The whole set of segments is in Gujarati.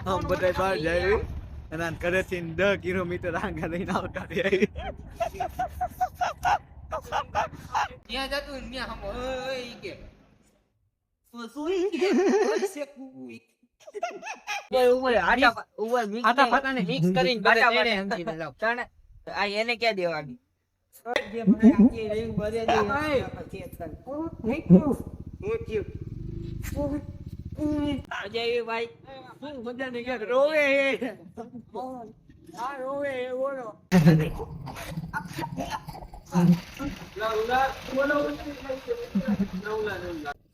આમ બધા બહાર જાય અને ઘરેથી 10 કિલોમીટર આગળ લઈને આવતા રહ્યા. ત્યાં જતું ત્યાં હમ ઓય કે મિક્સ કરીને એને ક્યાં દેવાની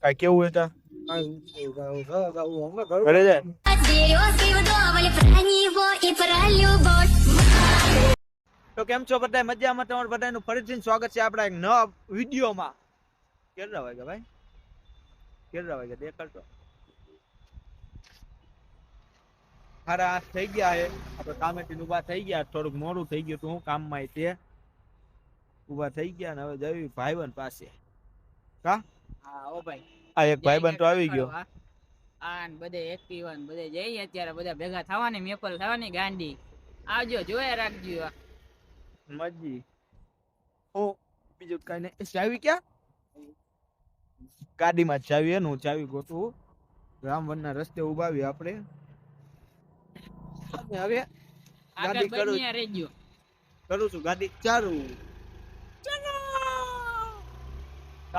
કઈ કેવું હતા ઘરે જાય તો કેમ છો બધા મજામાં? તમારું બધાનું ફરીથી સ્વાગત છે આપણા એક નવા વિડીયોમાં. કેટલા વાગ્યા ભાઈ? કેટલા વાગ્યા દેખાડતો? 8:30 થઈ ગયા છે. આપણે કામેથી ઊભા થઈ ગયા, થોડુંક મોડું થઈ ગયું. હું કામમાં તે ઊભા થઈ ગયા ને હવે જવી ભાઈબંધ પાસે. કા હા ઓ ભાઈ આ એક ભાઈબંધ તો આવી ગયો. આ બધે એક્ટિવા ને બધે જઈએ અત્યારે બધા ભેગા થવાની મેપલ થવાની ગાંડી આવજો જોયા રાખજો મજી ઓ બીજું કઈ નહીં. ચાવી ક્યાં? ગાડીમાં ચાવી એનું ચાવી ગોતું. રામવનના રસ્તે ઉભાવી આપણે હવે ગાડી કરું છું ગાડી ચાલુ.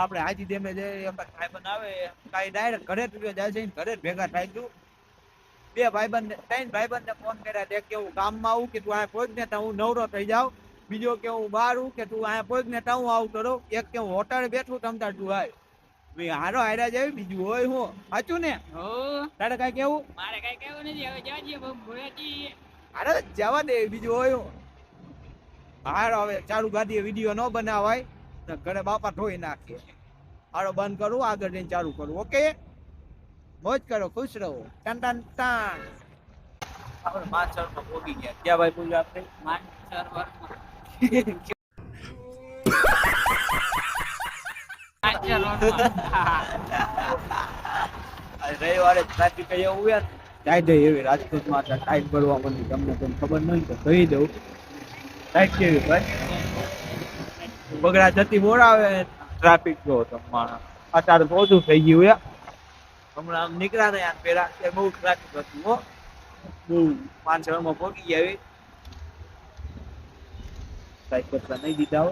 આપણે હાજી દેમે જઈએ ભાઈબંધ આવે કાંઈ ડાયરેક્ટ ઘરે જ જાય છે. ઘરે જ ભેગા થાય છું. બે ભાઈબંધ 3 ભાઈબંધને ફોન કર્યા. એક કે હું કામમાં આવું કે તું અહીંયા પહોંચ ને તો હું નવરો થઈ જાઉં. બીજો કે હું બહાર હું કે તું અહીંયા પહોંચ ને તો હું આવતો રહું. એક કે હું હોટલે બેઠું તમતાર તું આય ભાઈ હારો હાર્યા જાય. બીજું હોય હું સાચું ને? તારે કાંઈ કેવું? મારે કઈ કેવું નથી. હવે જાજે ભોયાજી અરે જવા દે. બીજું હોય હું હારો હવે ચાલુ ગાડીએ વિડીયો ન બનાવાય તો ઘરે બાપા ધોઈ નાખીએ. હારો બંધ કરું આગળ જઈને ચાલુ કરું. ઓકે મોજ કરો ખુશ રહો. ટન ટન ટન આપણે માનસરમાં પોગી ગયા. ક્યાં ભાઈ પૂજા આપણે રવિવારે ટ્રાફિક એવું યાર ટાઈટ એવી રાજકોટમાં ટાઈટ ભરવા માંડી. તમને ખબર નહીં તો કહી દઉં. ટાઈટ કેવી ભાઈ બગડા જતી બોરાવે ટ્રાફિક જો તમારા અત્યારે ઓછું થઈ ગયું યાર. હમણાં આમ નીકળ્યા ને યાર પેલા બહુ ટ્રાફિક હતું હો. બહુ માનસરમાં પોગી ગયા એવી ટાઈટ કરતા નહીં દીધા હો.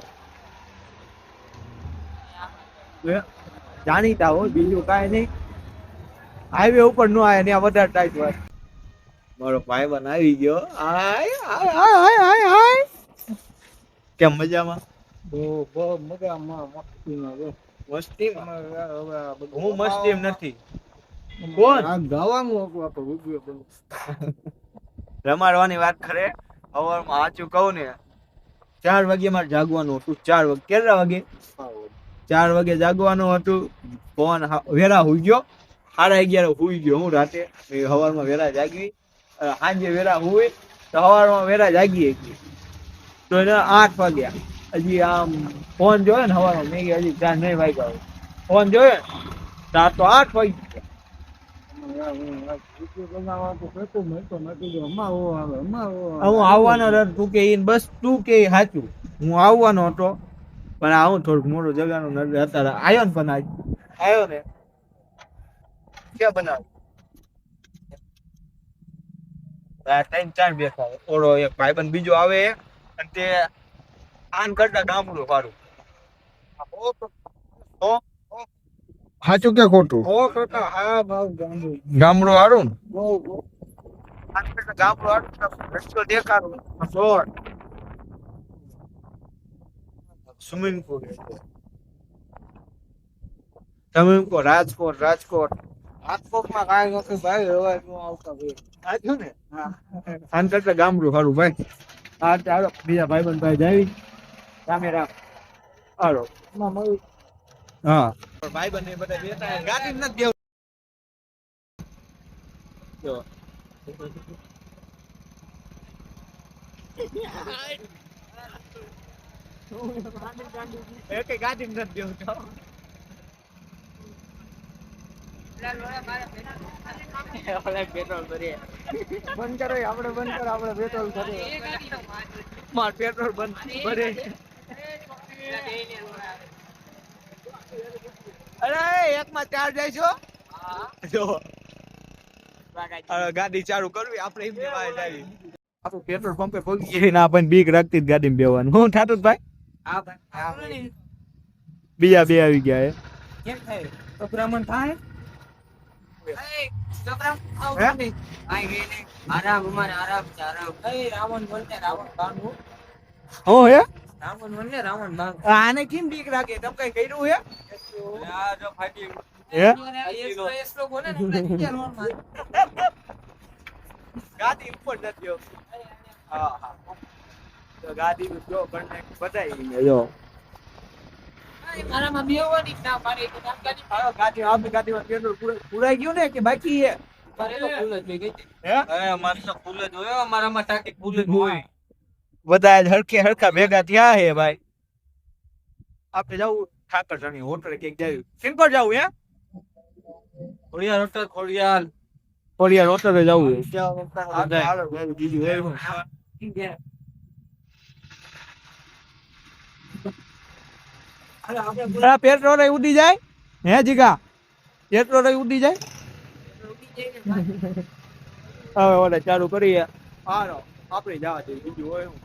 જાણીતા હોય બીજું કાંઈ નહીં. હાઈવે ઉપર ન આવે ત્યાં વધારે ટાઈટ હોય. મારો ભાઈબંધ આવી ગયો. કેમ મજામાં? હું મસ્તી નથી. કોણ રમાડવાની વાત કરે? સવારમાં સાચું કહું ને 4 વાગે મારે જાગવાનું હતું. 4 વાગે કેટલા વાગે? 4 વાગે જાગવાનું હતું. ફોન વેરા હુઈ ગયો. 11:30 હુઈ ગયો હું રાતે. સવારમાં વેરા જાગવી. સાંજે વેરા હુઈ તો સવારમાં વેરા જાગી હતી તો એને 8 વાગ્યા. હજી આમ ફોન જોયો ને સવારમાં મેં હજી 4 નહીં વાગ્યા. ફોન જોયો ને તો 8 વાગી ગયા. હું આવવાનો તું કે બસ તું કે સાચું હું આવવાનો હતો પણ આવું થોડુંક મોટું જગાનું અત્યારે આવ્યો ને. પણ આવ્યો ને ક્યાં બનાવ્યું 3-4 બેઠા. ઓળો એક ભાઈબંધ બીજો આવે અને તે આન કરતા ગામડું સારું. સાચું કે ખોટું? ગામડું સારું ને ગામડું સારું. રસ્તો દેખાડું સ્વિમિંગ પુલ રાજકોટ રાજકોટમાં કાંઈ નથી ભાઈ. હવે આવતા સાચું ને? આન કરતા ગામડું સારું ભાઈ. હા ચાલો બીજા ભાઈબંધ ભાઈ જાવી રામેરામ. હાલો હા ભાઈબંધ ને બધા બેઠા ગાડી નથી દેવું. ગાડી નથી દેવું પેટ્રોલ ભરીએ બંધ કરો આપણે બંધ કરો આપણે પેટ્રોલ ભરે માર પેટ્રોલ બંધ ભરે અરે એકમાં ચાર જાય છો જો ગાડી ચાલુ કરવી આપણે એમ વાય જાય આપણું પેટ્રોલ પંપે પહોંચી ગઈ ને આપણને બીક રાખતી જ ગાડીમાં બેવાનું હું થાતું ભાઈ બીજા બે આવી ગયા કેમ થાય પ્રોગ્રામન થાય આરામ અમારે આરામ છે આરામ રાવણ બોલતે રાવણ બાંધવું હો હે રાવણ બોલને રાવણ બાંધ આને કેમ બીક રાખે તમે કઈ કર્યું હે આ જો ફાટી હે એસલો બોલે ને આપણે ક્યાં લોન માં ગાડી ઉપર નથી હા હા તો ગાડી જો કન્ટેક્ટ બતાવી જો મારામાં બેવાની ના મારે તો ગાડી ગાડી આપની ગાડીમાં પેટ્રોલ પૂરાઈ ગયું ને કે બાકી હે મારે તો ફૂલ જ થઈ ગઈ હે અમારે તો ફૂલ જ હોય અમારામાં ટાંકી ફૂલ જ હોય બધા જ હરખા ભેગા થયા હે ભાઈ આપણે જવું ઠાકરસણી હોટલ કે જાયું સિમ્પલ જવું હે ખોડિયાર હોટલ ખોડિયાર હોટલ જવું પેટ્રોલ ઉડી જાય હે જીગા પેટ્રોલ ઉડી જાય હવે ઓલે ચાલુ કરીએ હાલો આપણે જવા દઈએ બીજું હોય હું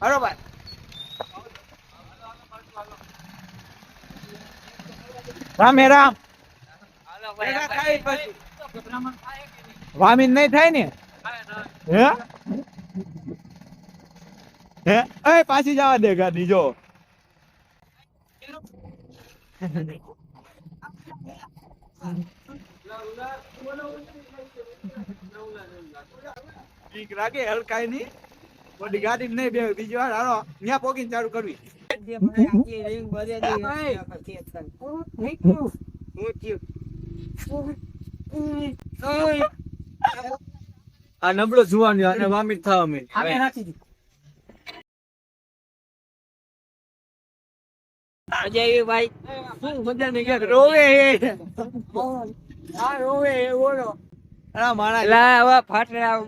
હાલો ભાઈ રામે રામ વામીન નહીં થાય ને હે હે એ પાછી જવા દે ગાડી જો ઠીક લાગે હલકાય નહીં બધી ગાડી નહીં બે બીજી વાર હાલો ત્યાં પોકીને ચાલુ કરવી આ નબળો જુવાની અને વામિત થવા અમે અજય ભાઈ શું મજા નહીં કે રોવે આ રોવે ઓલો અરે મારા લા હવે ફાટડા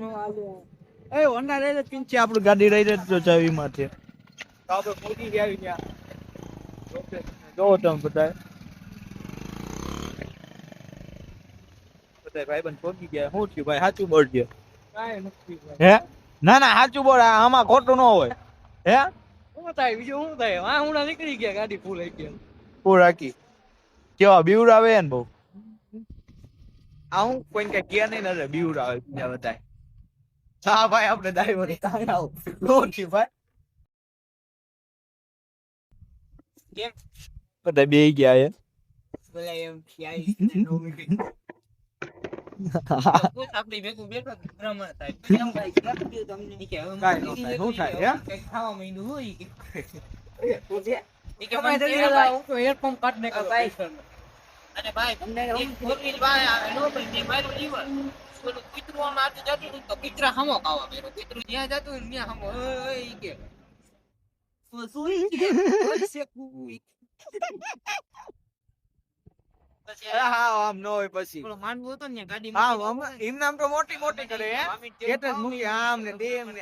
એ હોન્ડા લઈ લે પિંચે આપણું ગાડી લઈ લે તો ચાવી માથે તો આપણે પહોંચી ગયા ત્યાં જો તમે બધા ભાઈબંધ પહોંચી ગયા શું થયું ભાઈ સાચું બોલજો હે ના ના સાચું બોલ આમાં ખોટું ન હોય હે શું થાય બીજું શું થાય હા હું નીકળી ગયા ગાડી ફૂલ આવી ગયા ફૂલ રાખી કેવા બીવડ આવે ને બહુ આ હું કોઈ કઈ કે નહીં ને બીવડ આવે બીજા બતાય હા ભાઈ આપણે ડ્રાઈવર ભાઈ કેમ બધા બે ગયા હે બોલા એમ ક્યાંય આપણી ભેગું બેઠો ભ્રમણ થાય કેમ ભાઈ કેટલું તમને કે હવે કાઈ ન થાય શું થાય હે કઈ ખાવા માંડ્યું હોય કે તમે જલ્દી હું તો હેડફોન કાઢ ને ભાઈ અને ભાઈ તમને ફોરવીલ ભાઈ આવે નો ભાઈ મે મારું જીવન ઓલું કૂતરું આમ આટલું જતું હતું તો કૂતરા હમો ખાવા બેરો કૂતરું જ્યાં જતું ને ત્યાં હમો ઓય ઈ કે સુઈ કે ઓય કુઈ હા આમ ન હોય પછી ઓલો માનવું હતો ને ગાડી હા એમ નામ તો મોટી મોટી કરે હે એટલે જ મૂકી આમ ને તેમ ને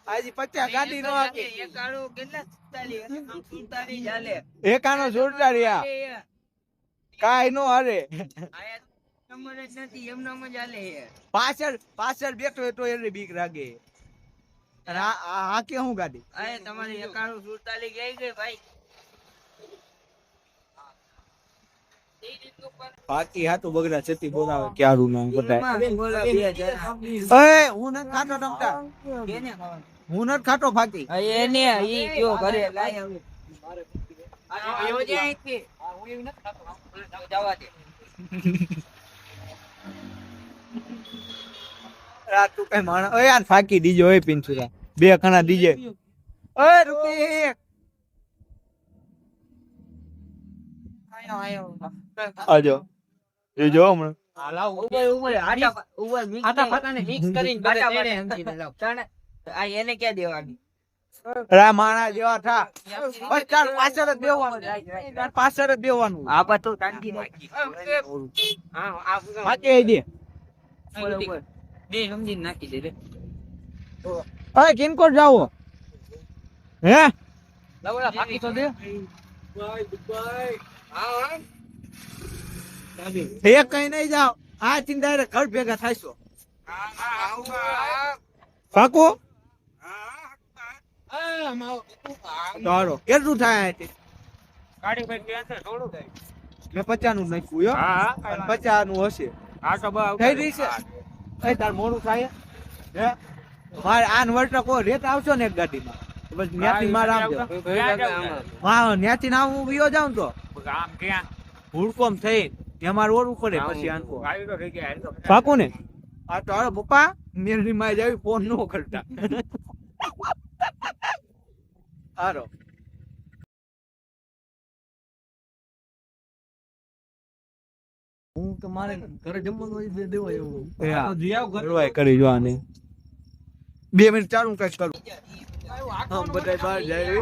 આજી 50 ગાડી નો આપે એકાળો કેટલા 47 ચાલે એકાનો જોરદાર યા કાઈ નો હારે આયા નંબર જ નથી એમનો મજા લે પાછળ બેઠો હોય તો એને બીક લાગે અને આ કે હું ગાડી આયા તમારી એકાળો 47 ગઈ ભાઈ બાકી હાતું બગડા છતી બોલાવે ક્યારું ના બતાય હું ન ખાતો તમતા હું ન ખાતો ફાકી એને ઈ કયો ઘરે લાય હવે આયો જે આઈથી હું ન ખાતો જવા દે રાત તું કઈ માણ ઓય યાર ફાકી દીજો ઓય પિંચુરા બે ખાના દીજે ઓય રૂકી આજો જો હમણાં હાલા ઉપર આટા ફાટાને મિક્સ કરીને કરે તેને સમજી લાવ તને આ એને ક્યાં દેવાની રા માણા જેવા થા બસ ચાલ પાછળ જ બેવાનું પાછળ જ બેવાનું આ પા તો ટાંકી નાખી હા આ પાકે દે બે સમજીને નાખી દે રે. અરે કિનકોટ જાવો હે લવડા ફાકી તો દે. એ કઈ નહીં જાવ આ થી ડાયરેક્ટ ઘર ભેગા થાયસો પાકો તારો કેટલું થાય અહીંથી? ગાડી ભાઈ કેન્સર થોડું થાય. મેં 50 નું નાખ્યું યો અને 50 નું હશે થઈ રહી છે. એ તાર મોડું થાય હે મારે આન વર્ષ કોઈ રેત આવશો ને એક ગાડીમાં બસ ન્યાથી માર આમ હા ન્યાથી ના હું વિયો જાઉં તો આમ ક્યાં હુડકોમ થઈ ત્યાં મારે ઓરું પડે પછી આનકો ગાડી તો થઈ ગયા. પાકું ને આ તો અરે પપ્પા મેલની માં જાવી ફોન નો કરતા હારો હું તો મારે ઘરે જમવાનું હોય દે દેવા એવું કરી જો આને 2 મિનિટ ચાલુ કઈ કરું આમ બધા બહાર જાય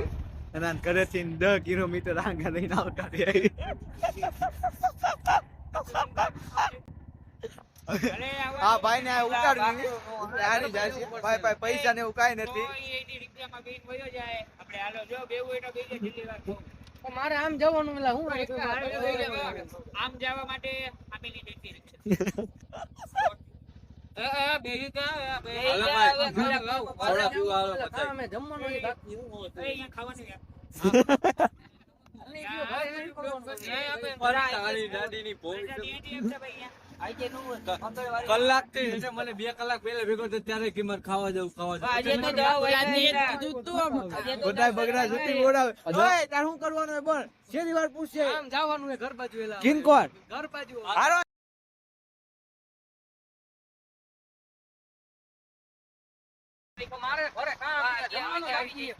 અને આને ઘરેથી 10 કિલોમીટર આગળ લઈને આવતા રહે હા ભાઈ ને ઉતારવી આની જાય છે ભાઈ ભાઈ પૈસા ને એવું કાઈ નથી મારે આમ જવાનું એટલે હું આમ જવા માટે આપેલી ટેક્સી રિક્ષા. અમે જમવાનું હોય બાકી હું અહીંયા ખાવાનું યાર. કલાક થી મને 2 કલાક પહેલા ભેગો થયો ત્યારે કિંમત ખાવા જવું બધા બગડા જતી ઓડાવે ઓય તાર શું કરવાનું હે બોલ છેલ્લી વાર પૂછે આમ જવાનું હે ઘર બાજુ એલા કિનકોટ ઘર બાજુ હારો મારે ઘરે કામ જમવાનું આવી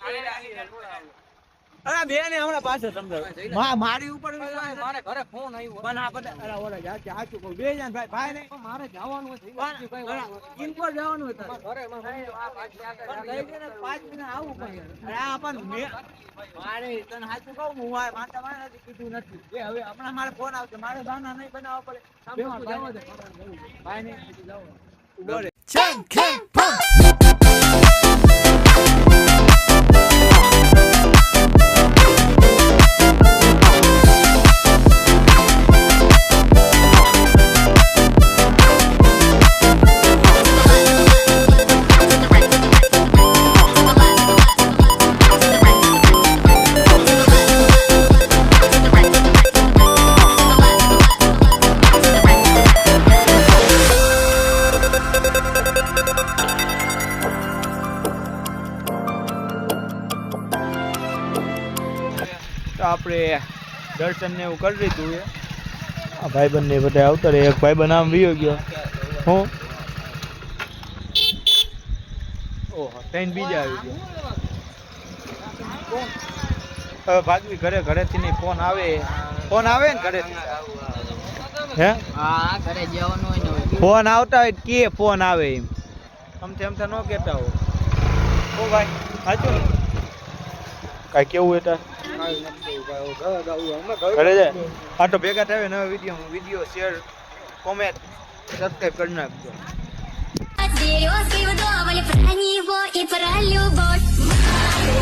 અરે બેન હમણાં પાછો સમજાવ મારી ઉપર મારે ઘરે ફોન આવ્યો પણ આ બધા અરે ઓલા જાતે સાચું કહું બે જાન ભાઈ ભાઈ નહીં મારે જવાનું હોય કિનકોટ જવાનું હોય તારે ઘરે પણ લઈ જઈને 5 મિનિટ આવું પણ અરે આ પણ મારે તને સાચું કહું હું આ માતા મારે નથી કીધું નથી એ હવે હમણાં મારે ફોન આવશે મારે બાના નહીં બનાવવા પડે ભાઈ ને જાવ ઉભો રે આપણે દર્શન ને એવું કરી લીધું છે આ ભાઈબંધ ને બધા આવતા રહે એક ભાઈબંધ આમ વિયો ગયો હું ઓહો ટ્રેન બીજા આવી ગયો હવે ભાગવી ઘરેથી નહીં ફોન આવે ને ઘરેથી હે હા ઘરે જવાનું હોય ને ફોન આવતા હોય કે ફોન આવે એમ અમથે ન કહેતા હો ઓ ભાઈ સાચું ને કાંઈ કેવું હતા ઘરે જાય આ તો ભેગા થાય નવા વિડીયો શેર કોમેન્ટ સબસ્ક્રાઇબ કરી નાખજો. Березки вдоволь, про него и про любовь.